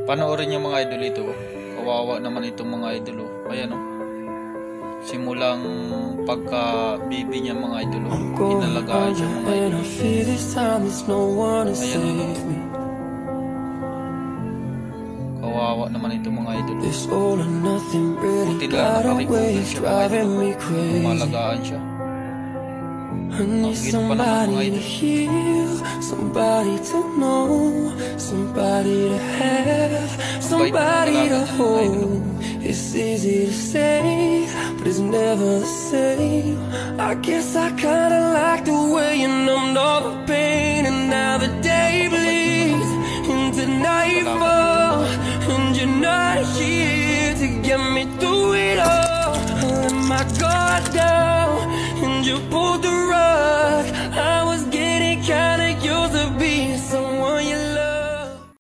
Panoorin niyo mga idol ito. Kawawa naman itong mga idol. Ayan oh. Simulang pagka-baby niya mga idol. Inalagaan siya mga idol. Ayan oh. Kawawa naman itong mga idol. Buti lang nakarecover siya mga idol. Malagaan siya. I need somebody to heal, somebody to know, somebody to have, somebody to hold. It's easy to say, but it's never the same. I guess I kinda like the way you numbed all the pain, and now the day bleeds into nightfall, and you're not here to get me through it all. I let my guard down, and you pulled the rug. I